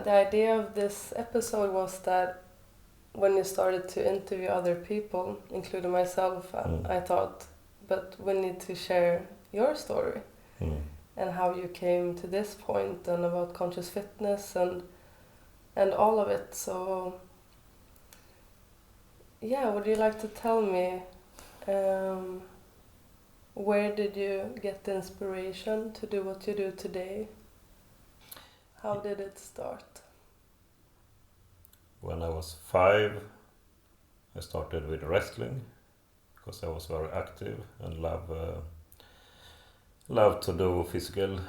the idea of this episode was that when you started to interview other people, including myself, I thought, but we need to share your story and how you came to this point and about conscious fitness and all of it. So, yeah, would you like to tell me where did you get the inspiration to do what you do today? How did it start? When I was 5, I started with wrestling because I was very active and loved to do physical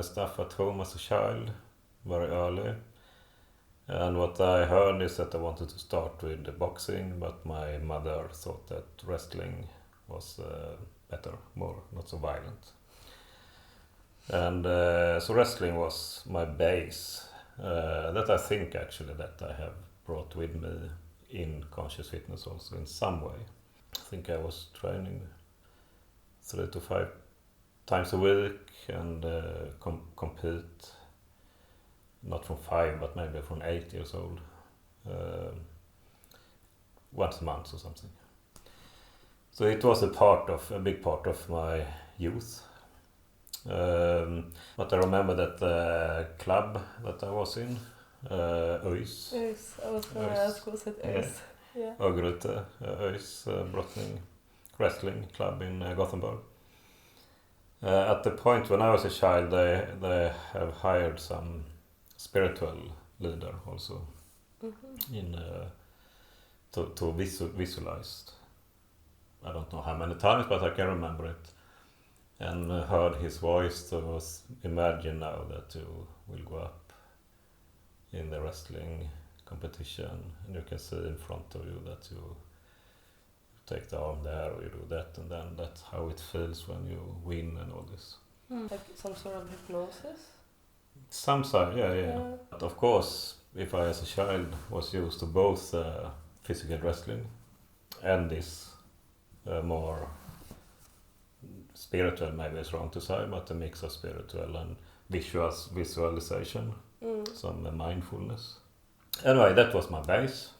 stuff at home as a child, very early. And what I heard is that I wanted to start with boxing, but my mother thought that wrestling was better, more not so violent. And so wrestling was my base. That I think actually that I have brought with me in conscious fitness also in some way. I think I was training 3 to 5 times a week and compete not from 5 but maybe from 8 years old, once a month or something. So it was a big part of my youth. But I remember that the club that I was in, ÖIS. I was going to ask, was it ÖIS? Yeah. Örgryte, ÖIS Brottning Wrestling Club in Gothenburg. At the point when I was a child, they have hired some spiritual leader also in to visualize. I don't know how many times, but I can remember it. And heard his voice to imagine now that you will go up in the wrestling competition and you can see in front of you that you take the arm there or you do that and then that's how it feels when you win and all this. Like some sort of hypnosis? Some sort, yeah. But of course, if I as a child was used to both physical wrestling and this more spiritual, maybe it's wrong to say, but a mix of spiritual and visualization, some mindfulness. Anyway, that was my base.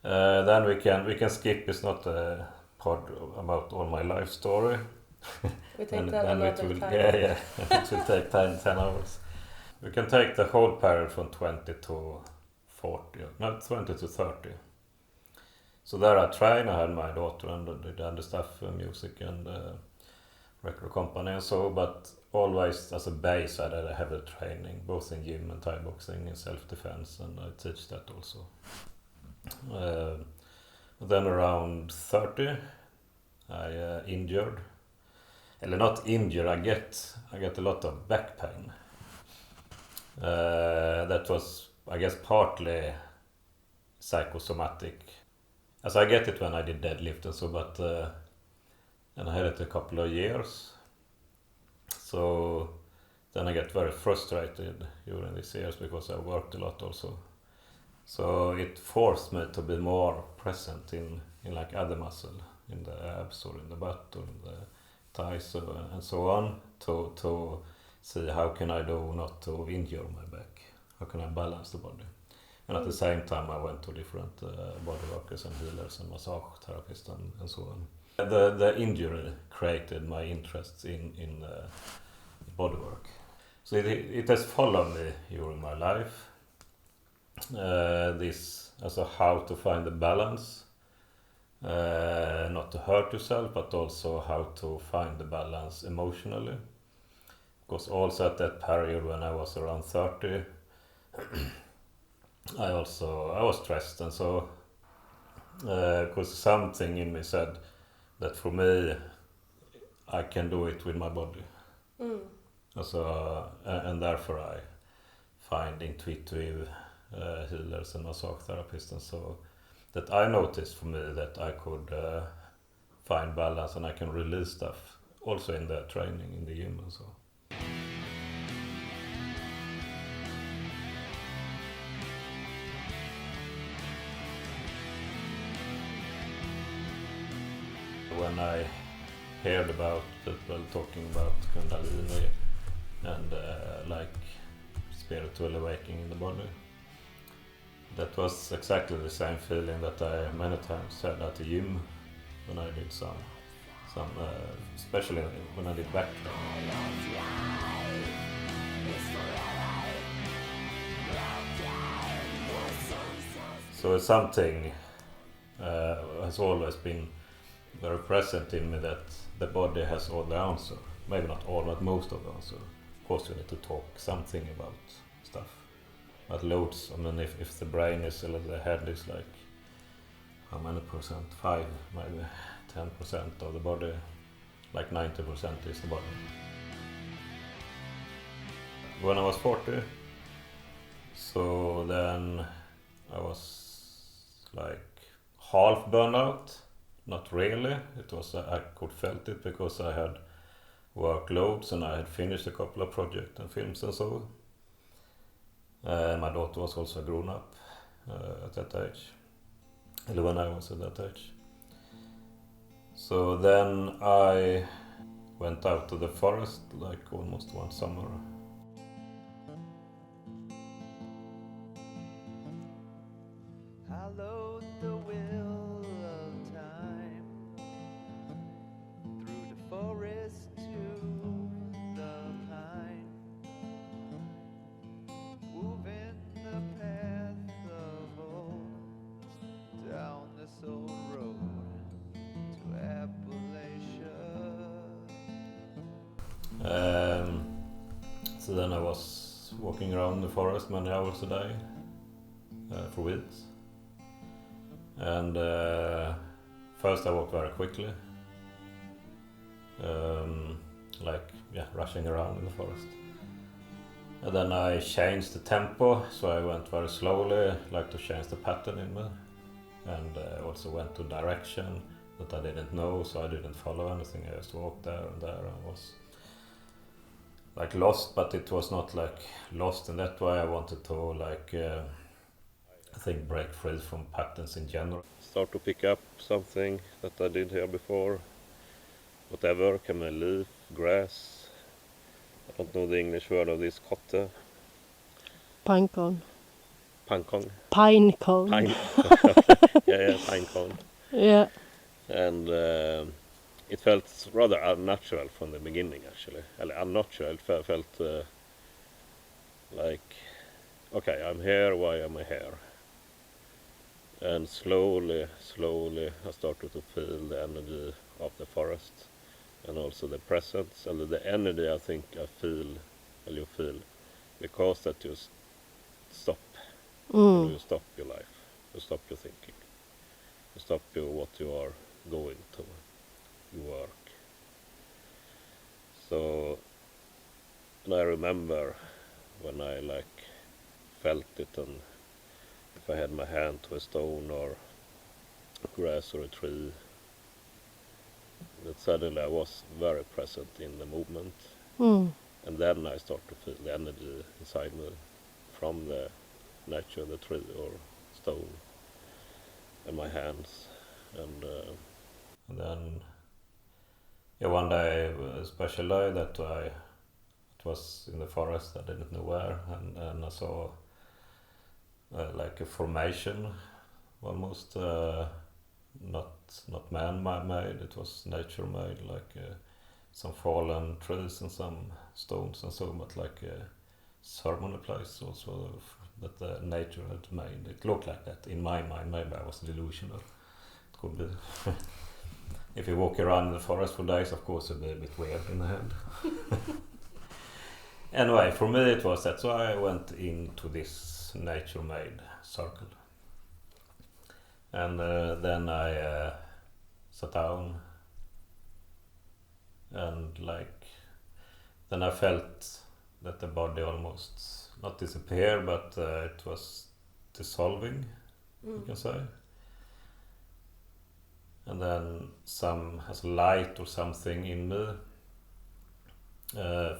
Then we can skip. It's not a part about all my life story. We take that another time. Yeah. It will take 10 hours. We can take the whole period from 20 to 40, not 20 to 30. So there I trained. I had my daughter and did other stuff, music and record company and so, but always as a base I did a heavy training, both in gym and Thai boxing and self-defense, and I teach that also. Then around 30 I injured, or not injured, I get a lot of back pain. That was, I guess, partly psychosomatic, as I get it when I did deadlift and so, but and I had it a couple of years. So then I get very frustrated during these years because I worked a lot also. So it forced me to be more present in like other muscle, in the abs or in the butt or in the thighs and so on, to see how can I do not to injure my back, how can I balance the body. And at the same time I went to different bodyworkers and healers and massage therapists and so on. The injury created my interest in bodywork. So it has followed me during my life. This also how to find the balance, not to hurt yourself, but also how to find the balance emotionally. Because also at that period when I was around 30, I was stressed, and so because something in me said that for me I can do it with my body. Also, and therefore I find intuitive healers and massage therapists, and so that I noticed for me that I could find balance and I can release stuff also in the training in the gym and so. When I heard about people talking about Kundalini and like spiritual awakening in the body. That was exactly the same feeling that I many times had at the gym when I did some especially when I did back. So it's something has always been very present in me, that the body has all the answer. Maybe not all, but most of the answer. Of course you need to talk something about stuff. But loads, I mean, if the brain is, or the head is like, how many percent? 5, maybe 10% of the body, like 90% is the body. When I was 40, so then I was like half burned out. Not really, it was, I could felt it because I had workloads and I had finished a couple of projects and films and so. My daughter was also grown up at that age, when I was at that age. So then I went out to the forest like almost one summer. Hallowed the will of time through the forest to the pine, moving the path of old down this old road to Appalachia. So then I was walking around the forest many hours a day for weeks. And first I walked very quickly, rushing around in the forest. And then I changed the tempo, so I went very slowly, like to change the pattern in me. And also went to direction that I didn't know, so I didn't follow anything. I just walked there and was like lost, but it was not like lost in that way. I wanted to I think break free from patterns in general. Start to pick up something that I did here before. Whatever, can be leaf, grass. I don't know the English word of this, kotte. Pinecone. Pinecone. Pinecone. Pine. yeah, pinecone. Yeah. And it felt rather unnatural from the beginning, actually. Unnatural. It felt like, okay, I'm here, why am I here? And slowly I started to feel the energy of the forest, and also the presence and the energy I think I feel, well, you feel, because that you stop. You stop your life, you stop your thinking, you stop what you are going to, your work. So, and I remember when I felt it, and if I had my hand to a stone or grass or a tree, that suddenly I was very present in the movement. And then I start to feel the energy inside me from the nature, the tree or stone, and my hands. And then one day, a special day, that it was in the forest, I didn't know where, and I saw like a formation, almost not man-made, it was nature-made, like some fallen trees and some stones and so, but like a ceremony place also that the nature had made. It looked like that in my mind. Maybe I was delusional. It could be. If you walk around in the forest for days, of course it'd be a bit weird in the head. Anyway, for me it was that, so I went into this nature-made circle. And then I sat down, and then I felt that the body almost not disappeared, but it was dissolving, you can say. And then some has light or something in me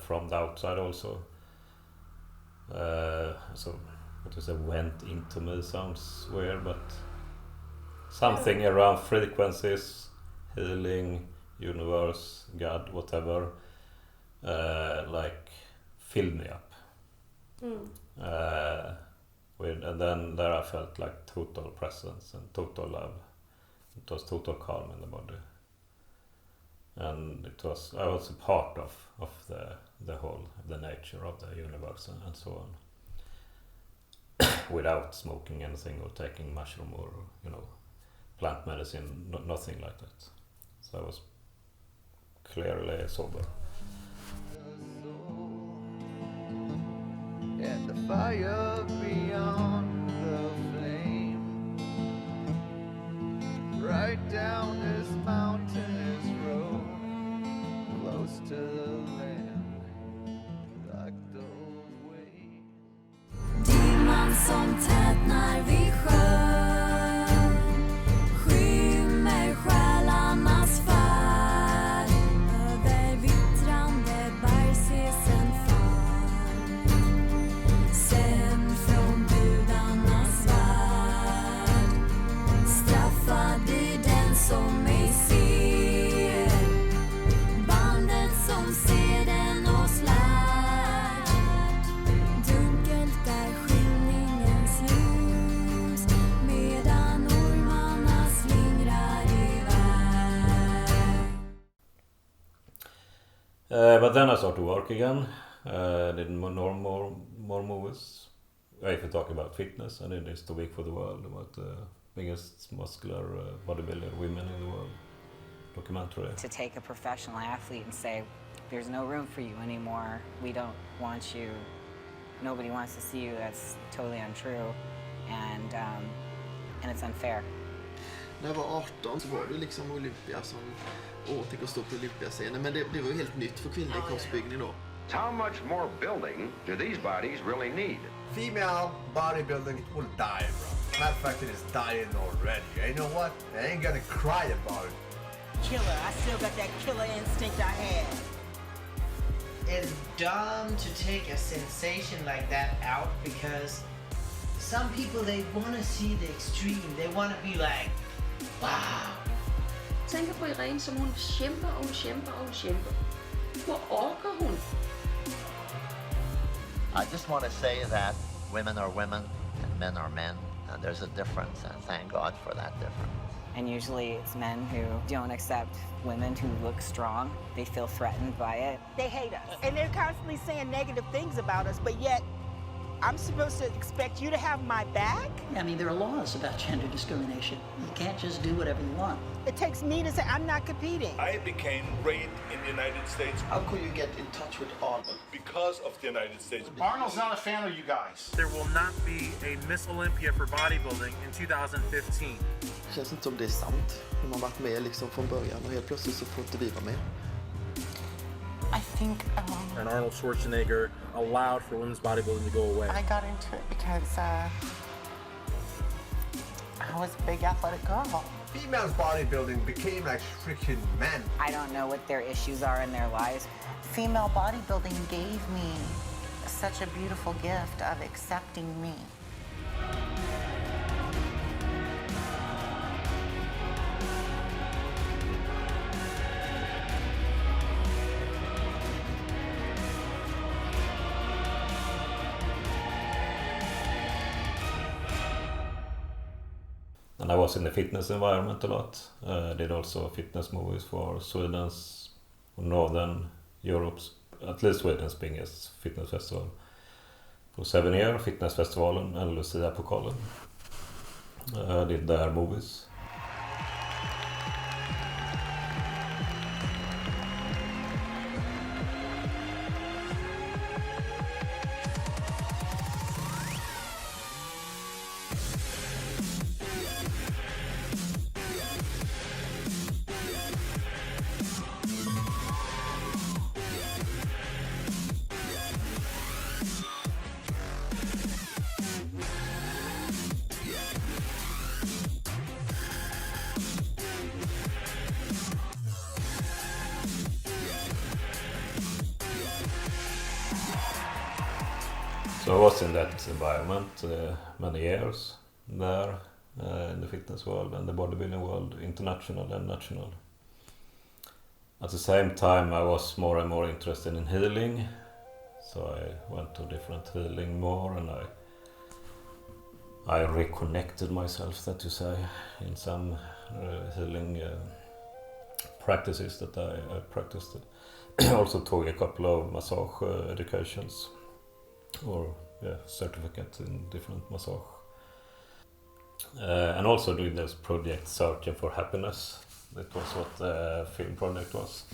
from the outside also. So what you say, went into me sounds weird, but something around frequencies, healing, universe, God, whatever, filled me up. And then there I felt like total presence and total love. It was total calm in the body, and I was a part of the whole, the nature of the universe and so on, without smoking anything or taking mushroom or plant medicine, nothing like that. So I was clearly sober. And the fire beyond the flame, right down this mountainous road, close to the land, like those waves. Dimman som tätnar vid sjön skymmer själarnas färd över vittrande bergsesen fall. Sen från gudarnas värld straffad blir den som ej ser bandet som seden oss lärt. Dunkelt är skymningens ljus medan ormarna slingrar iväg. But then I started to work again. Did more movies. If you talk about fitness, I did this The Week for the World, about the biggest muscular bodybuilder women in the world documentary. To take a professional athlete and say, there's no room for you anymore, we don't want you, nobody wants to see you, that's totally untrue, and it's unfair. När jag var 18 så var det liksom Olympia som tänk att stå på Olympiascenen, men det var ju helt nytt för kvinnlig kroppsbyggning då. How much more building do these bodies really need? Female bodybuilding will die, bro. Matter of fact, it is dying already. And you know what? I ain't gonna cry about it. Killer, I still got that killer instinct I had. It's dumb to take a sensation like that out because some people, they want to see the extreme. They want to be like, wow. Tænker på Irene, som hun kæmper, og hun kæmper, og hun kæmper. Hvor orker hun? I just want to say that women are women and men are men, and there's a difference, and thank God for that difference. And usually it's men who don't accept women who look strong. They feel threatened by it. They hate us, and they're constantly saying negative things about us, but yet I'm supposed to expect you to have my back? I mean, there are laws about gender discrimination. You can't just do whatever you want. It takes me to say I'm not competing. I became great in the United States. How could you get in touch with Arnold? Because of the United States. Arnold's not a fan of you guys. There will not be a Miss Olympia for bodybuilding in 2015. Det känns inte som det är sant. De har varit med liksom från början och helt plötsligt så får inte vi vara med. I think and Arnold Schwarzenegger allowed for women's bodybuilding to go away. I got into it because I was a big athletic girl. Female bodybuilding became like freaking men. I don't know what their issues are in their lives. Female bodybuilding gave me such a beautiful gift of accepting me. And I was in the fitness environment a lot. I did also fitness movies for Sweden's, Northern Europe's, at least Sweden's biggest fitness festival. For 7 years, Fitnessfestivalen and Lucia-pokalen. I did their movies. So I was in that environment many years there in the fitness world and the bodybuilding world, international and national. At the same time I was more and more interested in healing So I went to different healing more, and I reconnected myself, that you say, in some healing practices that I practiced. Also took a couple of massage educations, or certificates in different massage. And also doing this project Searching for Happiness. That was what the film project was.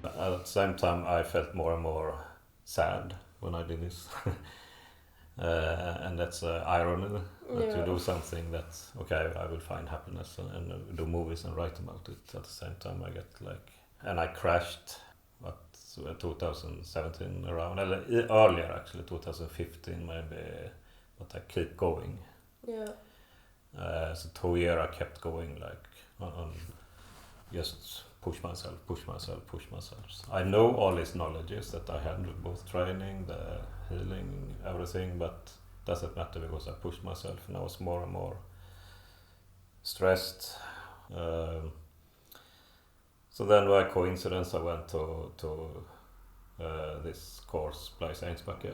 At the same time, I felt more and more sad when I did this. And that's irony, that you do something that's, okay, I will find happiness and do movies and write about it. At the same time, I get like, and I crashed, 2017 around, earlier actually, 2015 maybe, but I keep going. Yeah. So 2 years I kept going, like, on just push myself. I know all these knowledges that I had with both training, the healing, everything, but doesn't matter because I pushed myself and I was more and more stressed. So then by coincidence I went to this course place Ängsbacka.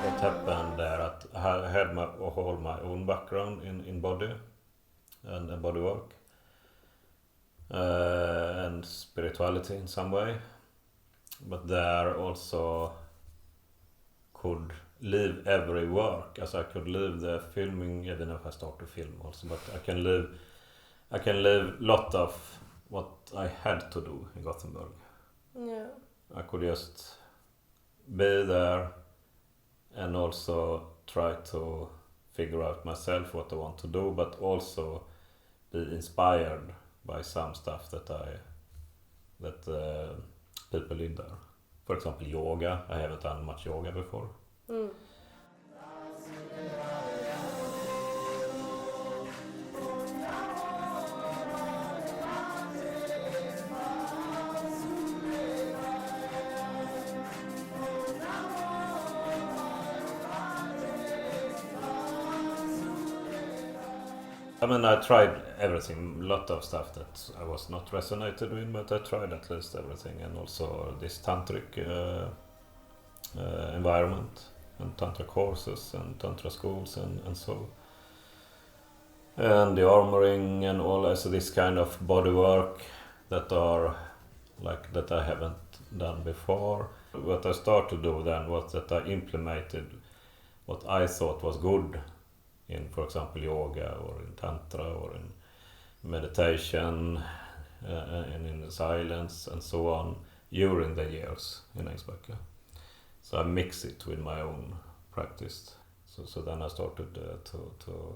What happened there, that I had all my own background in body and bodywork and spirituality in some way, but there also could live every work, as I could live the filming, even if I start to film also, but I can live lot of what I had to do in Gothenburg. Yeah. I could just be there and also try to figure out myself what I want to do, but also be inspired by some stuff that people in there. For example, yoga. I haven't done much yoga before. Mm. I mean, I tried everything, a lot of stuff that I was not resonated with, but I tried at least everything, and also this tantric environment, and tantra courses, and tantra schools, and so. And the armoring and all, so this kind of bodywork that are like that I haven't done before. What I started to do then was that I implemented what I thought was good in, for example, yoga or in tantra or in meditation and in silence and so on during the years in Ängsbacka. So I mix it with my own practice. So then I started to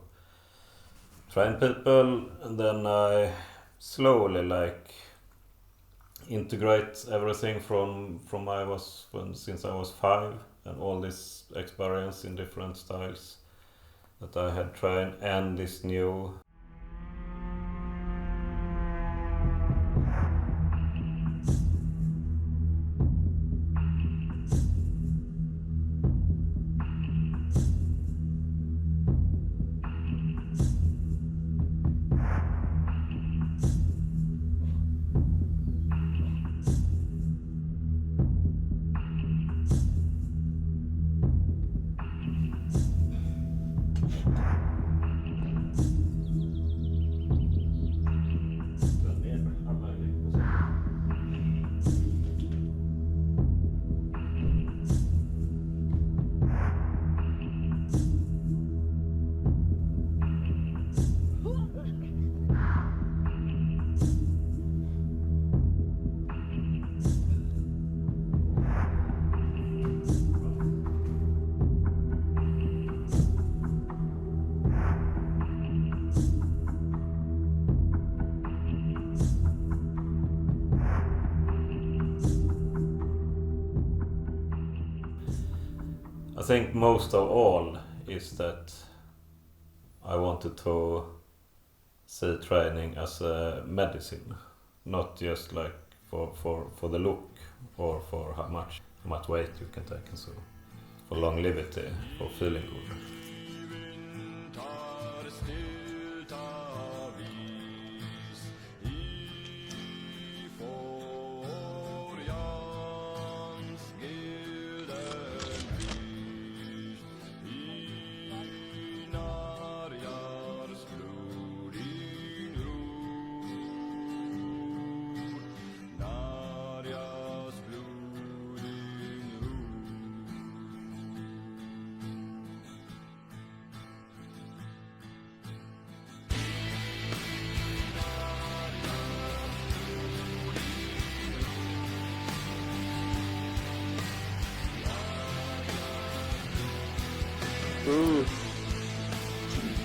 train people, and then I slowly like integrate everything since I was 5, and all this experience in different styles that I had trained, and this new I think most of all is that I wanted to see training as a medicine, not just like for the look or for how much weight you can take and so, for longevity, for feeling good.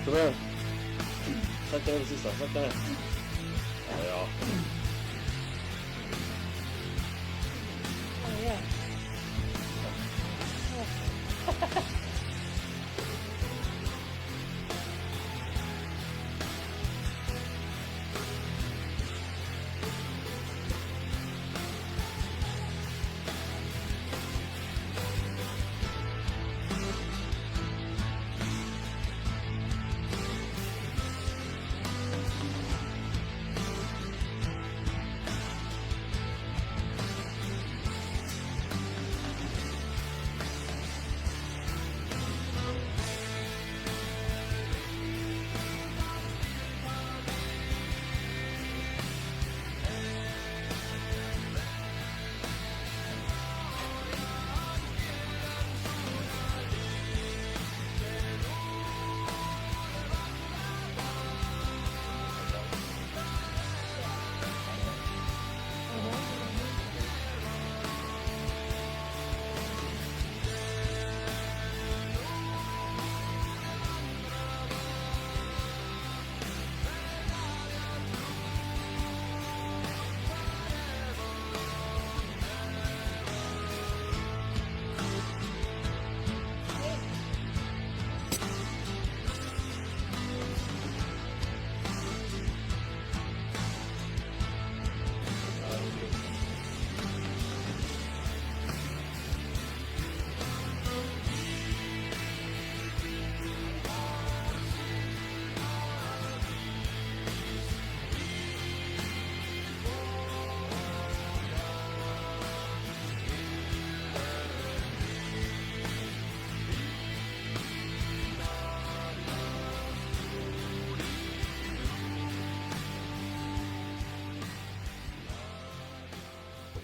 Kom igen. Sakta ner på sista, sakta ner. Ja.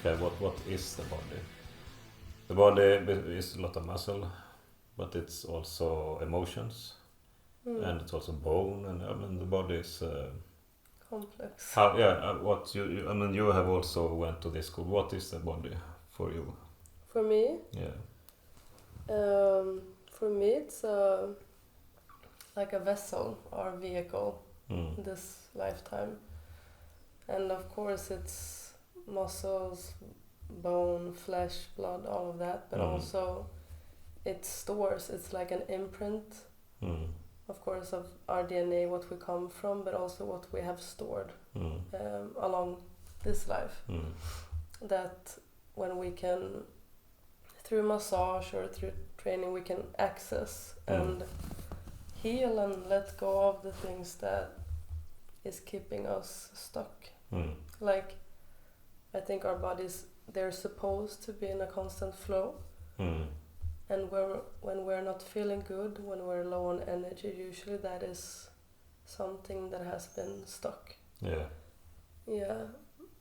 Okay, what is the body? The body is a lot of muscle, but it's also emotions, and it's also bone, and I mean the body is complex. How? Yeah, what you? I mean, you have also went to this school. What is the body for you? For me? Yeah. For me, it's like a vessel or vehicle this lifetime, and of course it's muscles, bone, flesh, blood, all of that, but also it stores, it's like an imprint, of course, of our DNA, what we come from, but also what we have stored along this life. That when we can, through massage or through training, we can access and heal and let go of the things that is keeping us stuck. Like, I think our bodies, they're supposed to be in a constant flow. And when we're not feeling good, when we're low on energy, usually that is something that has been stuck. Yeah. Yeah.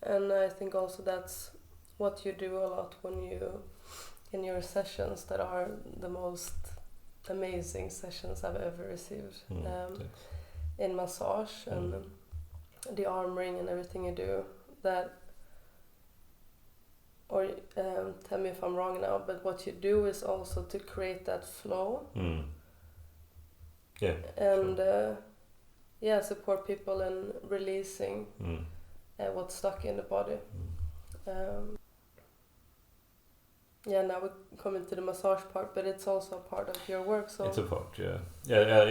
And I think also that's what you do a lot when you, in your sessions that are the most amazing sessions I've ever received. In massage and the arm ring and everything you do, that, or tell me if I'm wrong now, but what you do is also to create that flow. Yeah. And support people in releasing what's stuck in the body. Yeah, now we come into the massage part, but it's also a part of your work. So it's a part, yeah.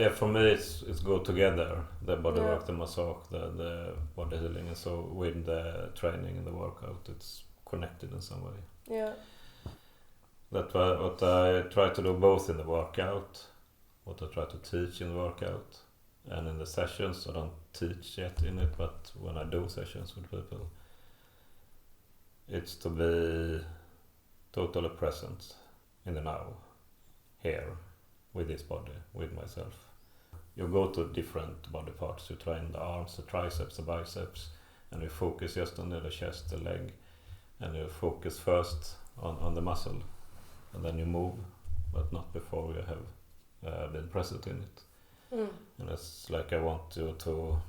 For me, it's go together. The body work, the massage, the body healing, and so with the training and the workout, it's connected in some way. Yeah. That's what I try to do both in the workout, what I try to teach in the workout, and in the sessions. I don't teach yet in it, but when I do sessions with people, it's to be totally present in the now, here, with this body, with myself. You go to different body parts, you train the arms, the triceps, the biceps, and you focus just on the chest, the leg, and you focus first on the muscle, and then you move, but not before you have been present in it. And it's like I want you to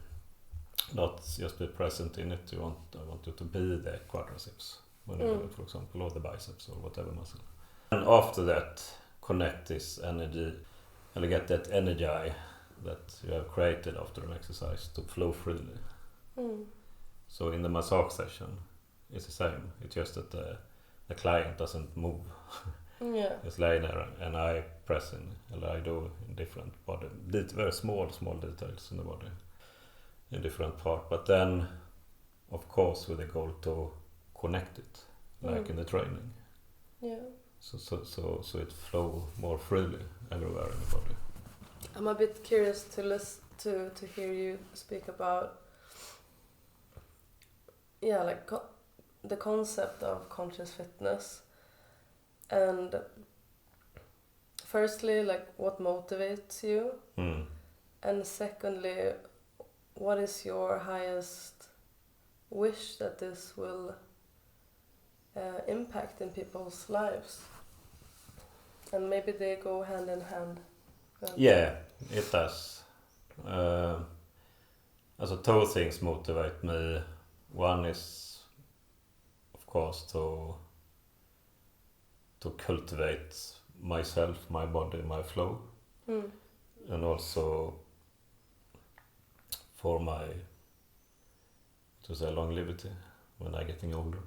not just be present in it, I want you to be the quadriceps when you do it, for example, or the biceps or whatever muscle. And after that, connect this energy and get that energy that you have created after an exercise to flow freely. So in the massage session, it's the same. It's just that the client doesn't move. It's laying there and I press in, and I do in different body, very small details in the body, in different part. But then, of course, with the goal to connect it, like in the training. Yeah. So it flow more freely everywhere in the body. I'm a bit curious to hear you speak about the concept of conscious fitness, and firstly, like, what motivates you, and secondly, what is your highest wish that this will impact in people's lives? And maybe they go hand in hand. Yeah, it does. Two things motivate me. One is, of course, to cultivate myself, my body, my flow, and also for my longevity when I'm getting older.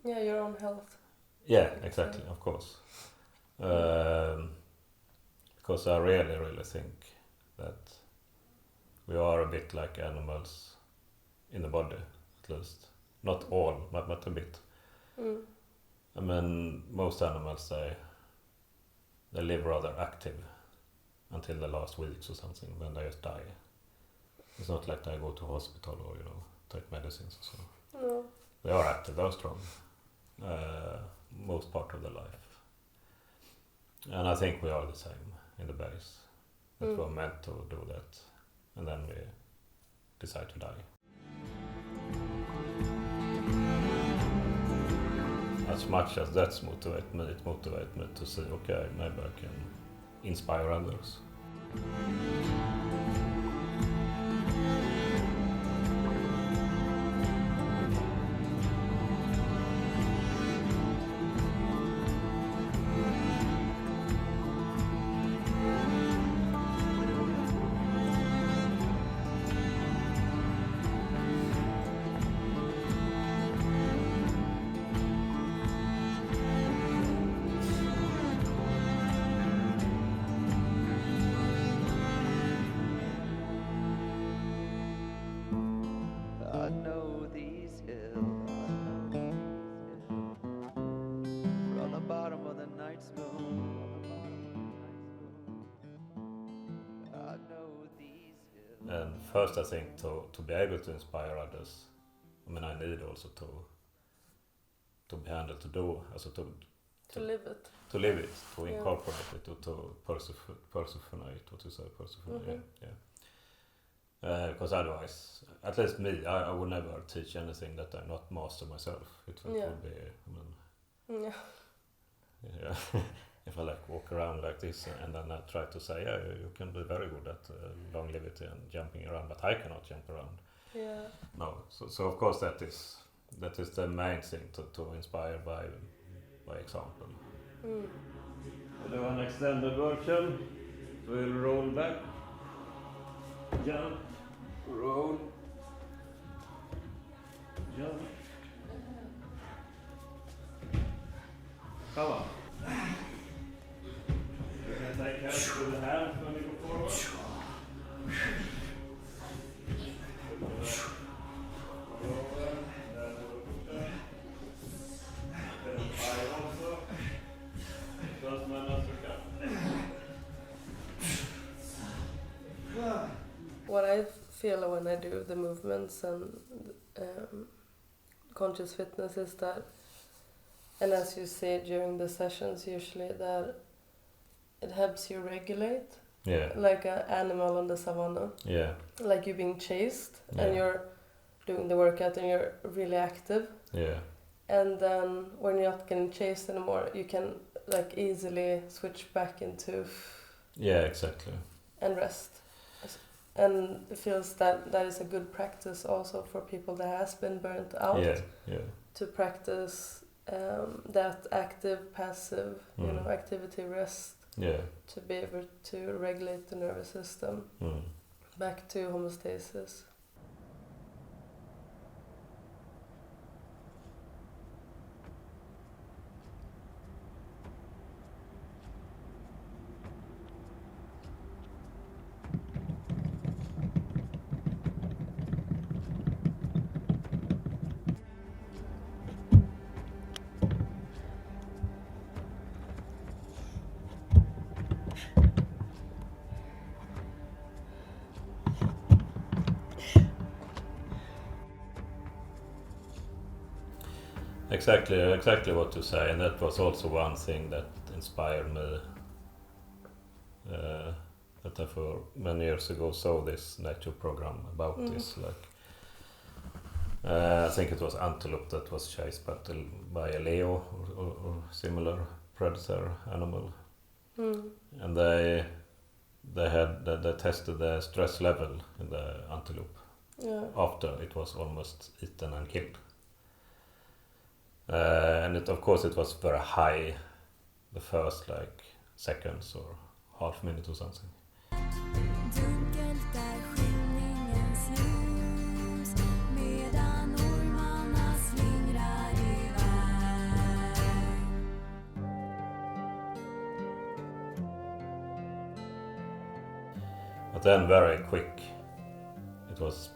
Yeah, your own health. Yeah, exactly, of course. Because I really think that we are a bit like animals in the body, at least. Not all, but a bit. I mean, most animals, they live rather active until the last weeks or something, when they just die. It's not like they go to hospital or, take medicines or so. No. They are active, they are strong, most part of their life. And I think we are the same in the base. That we're meant to do that, and then we decide to die. As much as that motivates me, it motivates me to say, okay, maybe I can inspire others. I know these hills from the bottom of the night's moon. I know these hills. And first, I think to be able to inspire others, I mean, I need also to be able to do, to live it. To live it, to incorporate it, to personifiate, what you say, personifiate, because otherwise, at least me, I would never teach anything that I not master myself. It would be, if I walk around like this and then I try to say, you can be very good at longevity and jumping around, but I cannot jump around. Yeah. No, so of course that is the main thing to inspire by example. We'll do an extended version. So we'll roll back, jump, roll, jump, Come on. You can take help with the hands when you go forward. What I feel when I do the movements and conscious fitness is that, and as you say during the sessions usually, that it helps you regulate. Yeah. Like an animal on the savannah. Yeah. Like you're being chased Yeah. and you're doing the workout and you're really active. Yeah. And then when you're not getting chased anymore, you can like easily switch back into Yeah, exactly. and rest. And it feels that that is a good practice also for people that has been burnt out. Yeah, yeah. To practice that active, passive, you know, activity rest. Yeah. To be able to regulate the nervous system back to homeostasis. Exactly what you say, and that was also one thing that inspired me. That I for many years ago saw this nature program about this. Like, I think it was antelope that was chased by a leo or similar predator animal, and they tested the stress level in the antelope after it was almost eaten and killed. And of course it was very high the first like seconds or half minute or something. But then very quick it was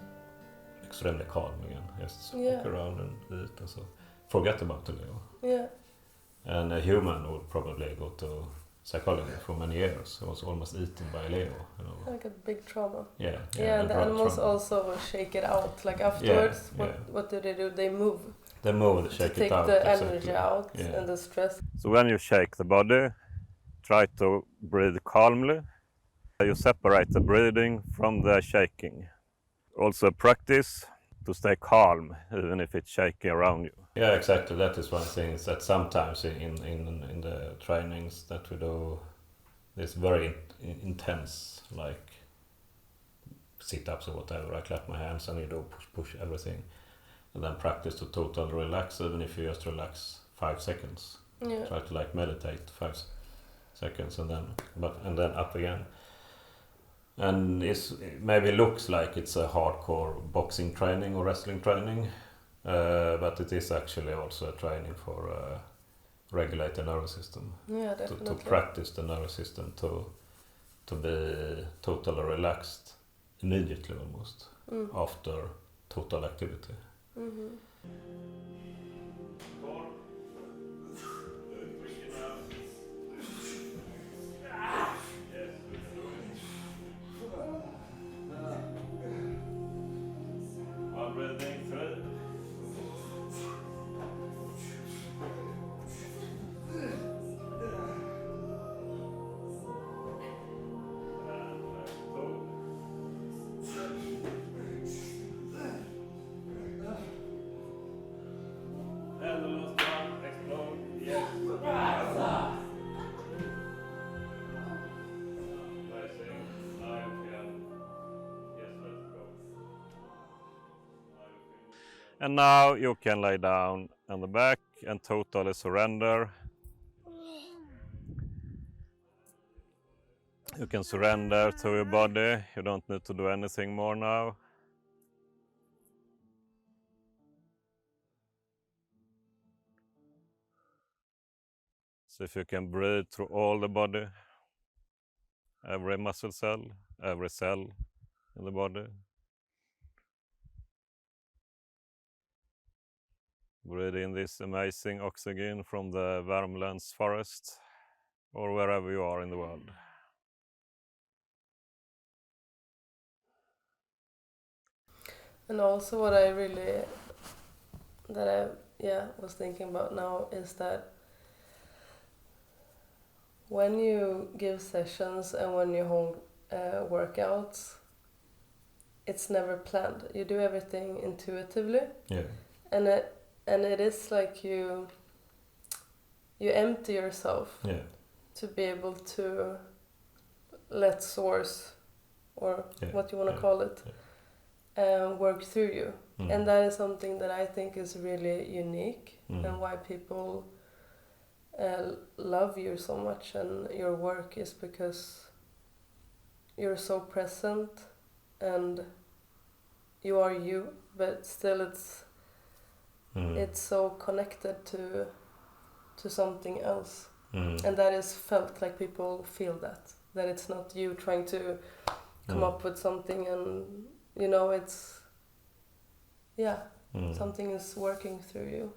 extremely calm again. Just walk around and eat and so. Forget about the leo. Yeah. And a human would probably go to psychology for many years. It was almost eaten by a leo. You know. Like a big trauma. Yeah. And the animals trauma. also shake it out. Like afterwards, what do? They move. They move, they shake it out. To take the energy out and the stress. So when you shake the body, try to breathe calmly. You separate the breathing from the shaking. Also practice to stay calm, even if it's shaking around you. Yeah, exactly. That is one thing. Is that sometimes in the trainings that we do, this very intense, like sit-ups or whatever. I clap my hands and you do push everything, and then practice to totally relax. Even if you just relax 5 seconds, try to like meditate 5 seconds, and then up again. And it maybe looks like it's a hardcore boxing training or wrestling training, but it is actually also a training for regulate the nervous system. Yeah, definitely. To practice the nervous system to be totally relaxed immediately almost after total activity. Mm-hmm. And now you can lay down on the back and totally surrender. You can surrender to your body. You don't need to do anything more now. So if you can breathe through all the body, every muscle cell, every cell in the body. Breathe in this amazing oxygen from the Värmlands forest or wherever you are in the world. And also what I really, was thinking about now is that when you give sessions and when you hold workouts, it's never planned. You do everything intuitively. Yeah. And it is like you empty yourself to be able to let source, or what you want to call it, work through you. And that is something that I think is really unique and why people love you so much and your work is because you're so present and you are you, but still it's so connected to something else. And that is felt like people feel that it's not you trying to come up with something and it's something is working through you.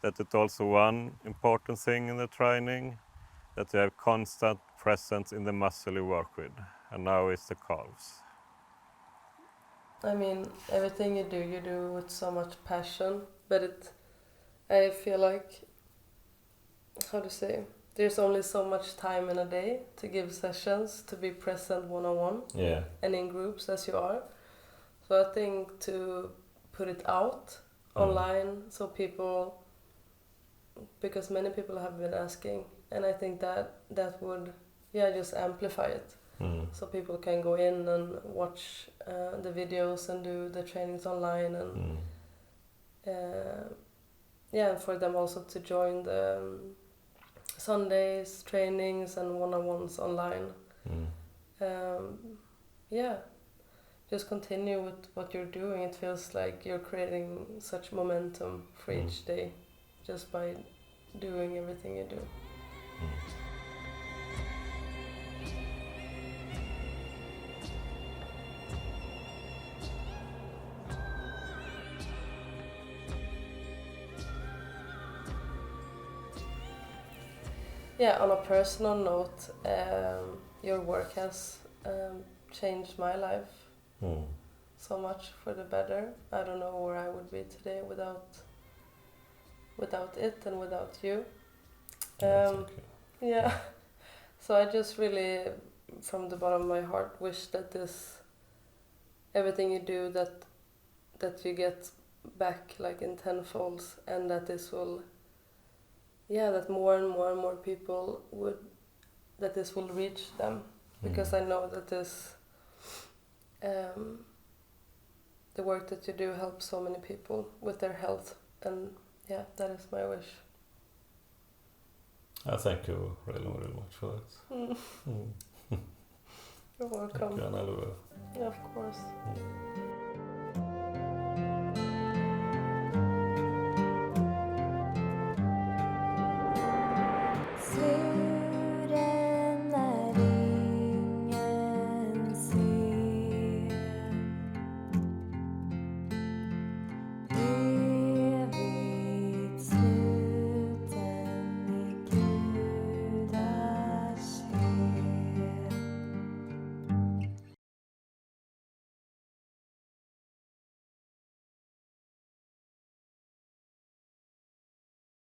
That is also one important thing in the training, that you have constant presence in the muscle you work with, and now it's the calves. I mean, everything you do with so much passion, but I feel like, how to say, there's only so much time in a day to give sessions, to be present one-on-one and in groups as you are. So I think to put it out online so people, because many people have been asking, and I think that would just amplify it. So people can go in and watch the videos and do the trainings online and for them also to join the Sundays trainings and one-on-ones online. Just continue with what you're doing. It feels like you're creating such momentum for each day just by doing everything you do. On a personal note, your work has changed my life so much for the better. I don't know where I would be today without it and without you. So I just really, from the bottom of my heart, wish that everything you do, that you get back like in tenfolds, and that this will, that more and more and more people that this will reach them, because I know that the work that you do helps so many people with their health, and that is my wish. Thank you really, really much for that. You're welcome. Thank you, Aneröd. Of course.